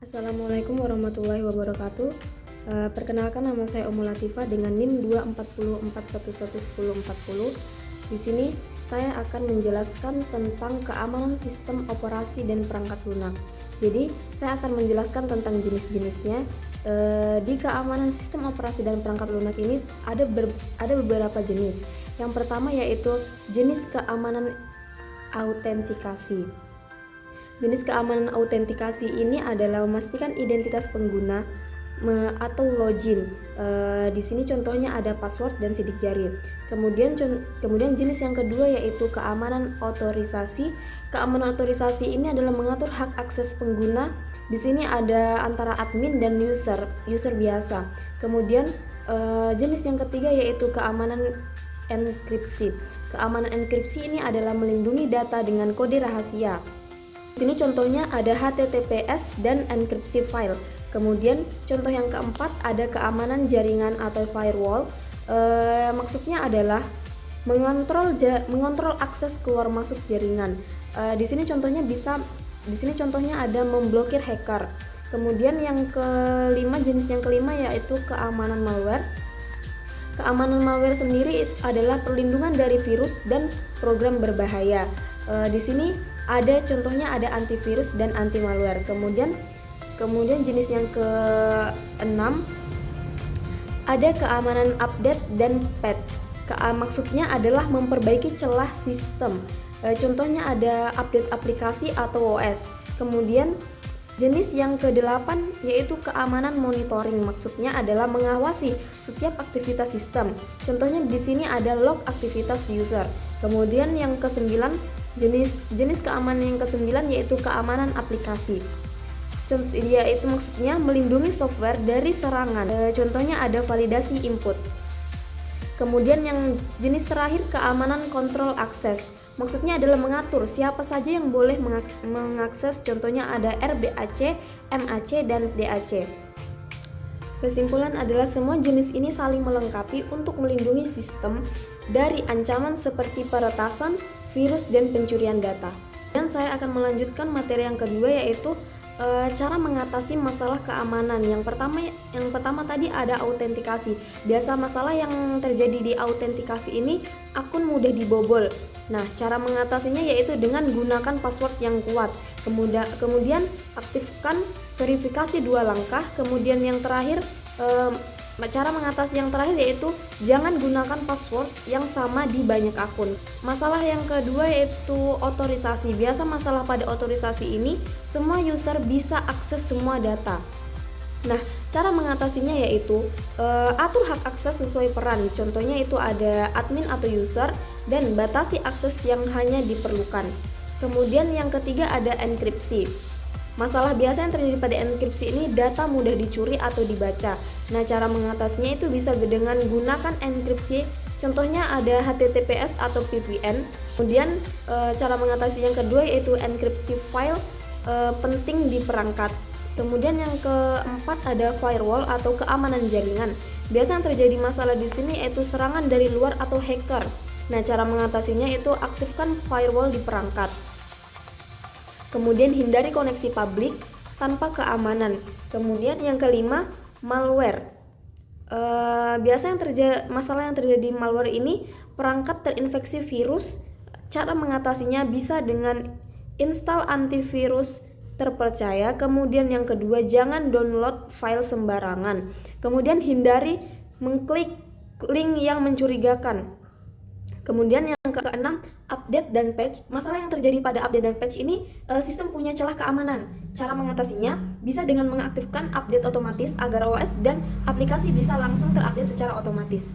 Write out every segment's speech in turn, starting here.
Assalamualaikum warahmatullahi wabarakatuh. Perkenalkan, nama saya Ummu Latifah dengan NIM 24041111040. Di sini saya akan menjelaskan tentang keamanan sistem operasi dan perangkat lunak. Jadi, saya akan menjelaskan tentang jenis-jenisnya. Di keamanan sistem operasi dan perangkat lunak ini ada beberapa jenis. Yang pertama yaitu jenis keamanan autentikasi. Jenis keamanan autentikasi ini adalah memastikan identitas pengguna atau login. Di sini contohnya ada password dan sidik jari. Kemudian jenis yang kedua yaitu keamanan otorisasi. Keamanan otorisasi ini adalah mengatur hak akses pengguna. Di sini ada antara admin dan user biasa. Kemudian jenis yang ketiga yaitu keamanan enkripsi. Keamanan enkripsi ini adalah melindungi data dengan kode rahasia. Di sini contohnya ada HTTPS dan enkripsi file. Kemudian contoh yang keempat ada keamanan jaringan atau firewall. Maksudnya adalah mengontrol akses keluar masuk jaringan. Di sini contohnya ada memblokir hacker. Kemudian jenis yang kelima yaitu keamanan malware. Keamanan malware sendiri adalah perlindungan dari virus dan program berbahaya. Di sini contohnya ada antivirus dan anti malware. Kemudian jenis yang keenam ada keamanan update dan patch. Maksudnya adalah memperbaiki celah sistem. Contohnya ada update aplikasi atau OS. Kemudian jenis yang kedelapan yaitu keamanan monitoring. Maksudnya adalah mengawasi setiap aktivitas sistem. Contohnya di sini ada log aktivitas user. Kemudian yang kesembilan, jenis keamanan yang kesembilan yaitu keamanan aplikasi. Yaitu maksudnya melindungi software dari serangan. Contohnya ada validasi input. Kemudian yang jenis terakhir keamanan kontrol akses. Maksudnya adalah mengatur siapa saja yang boleh mengakses. Contohnya ada RBAC, MAC, dan DAC. Kesimpulan adalah semua jenis ini saling melengkapi untuk melindungi sistem dari ancaman seperti peretasan, virus, dan pencurian data. Dan saya akan melanjutkan materi yang kedua yaitu cara mengatasi masalah keamanan. Yang pertama tadi ada autentikasi. Biasa masalah yang terjadi di autentikasi ini akun mudah dibobol. Nah, cara mengatasinya yaitu dengan gunakan password yang kuat. Kemudian aktifkan verifikasi 2 langkah. Kemudian yang terakhir, cara mengatasi yang terakhir yaitu jangan gunakan password yang sama di banyak akun. Masalah yang kedua yaitu otorisasi. Biasa masalah pada otorisasi ini semua user bisa akses semua data. Nah, cara mengatasinya yaitu atur hak akses sesuai peran. Contohnya itu ada admin atau user dan batasi akses yang hanya diperlukan. Kemudian yang ketiga ada enkripsi. Masalah biasa yang terjadi pada enkripsi ini data mudah dicuri atau dibaca. Nah, cara mengatasinya itu bisa dengan gunakan enkripsi. Contohnya ada HTTPS atau VPN. Kemudian cara mengatasi yang kedua yaitu enkripsi file penting di perangkat. Kemudian yang keempat ada firewall atau keamanan jaringan. Biasa yang terjadi masalah di sini yaitu serangan dari luar atau hacker. Nah, cara mengatasinya itu aktifkan firewall di perangkat. Kemudian hindari koneksi publik tanpa keamanan. Kemudian yang kelima, malware. Masalah yang terjadi malware ini perangkat terinfeksi virus. Cara mengatasinya bisa dengan install antivirus terpercaya. Kemudian yang kedua, jangan download file sembarangan. Kemudian hindari mengklik link yang mencurigakan. Kemudian yang keenam, update dan patch. Masalah yang terjadi pada update dan patch ini sistem punya celah keamanan. Cara mengatasinya bisa dengan mengaktifkan update otomatis agar OS dan aplikasi bisa langsung terupdate secara otomatis.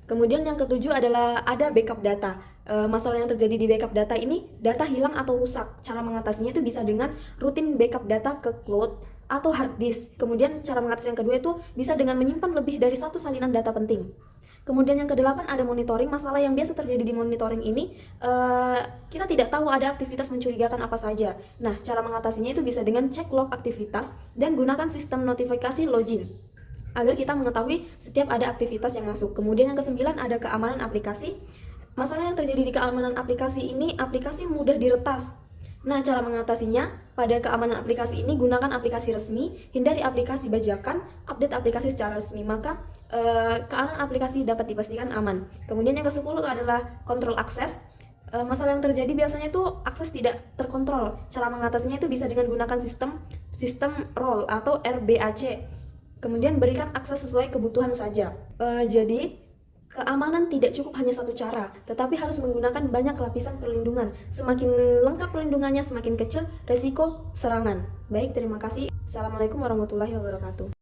Kemudian yang ketujuh adalah ada backup data. Masalah yang terjadi di backup data ini, data hilang atau rusak. Cara mengatasinya itu bisa dengan rutin backup data ke cloud atau hard disk. Kemudian cara mengatasi yang kedua itu bisa dengan menyimpan lebih dari 1 salinan data penting. Kemudian yang kedelapan ada monitoring. Masalah yang biasa terjadi di monitoring ini, kita tidak tahu ada aktivitas mencurigakan apa saja. Nah, cara mengatasinya itu bisa dengan cek log aktivitas dan gunakan sistem notifikasi login agar kita mengetahui setiap ada aktivitas yang masuk. Kemudian yang kesembilan ada keamanan aplikasi. Masalah yang terjadi di keamanan aplikasi ini, aplikasi mudah diretas. Nah, cara mengatasinya, pada keamanan aplikasi ini gunakan aplikasi resmi, hindari aplikasi bajakan, update aplikasi secara resmi, maka keamanan aplikasi dapat dipastikan aman. Kemudian yang ke-10 adalah kontrol akses. Masalah yang terjadi biasanya itu akses tidak terkontrol. Cara mengatasinya itu bisa dengan gunakan sistem role atau RBAC. Kemudian berikan akses sesuai kebutuhan saja. Jadi keamanan tidak cukup hanya satu cara, tetapi harus menggunakan banyak lapisan perlindungan. Semakin lengkap perlindungannya, semakin kecil resiko serangan. Baik, terima kasih. Assalamualaikum warahmatullahi wabarakatuh.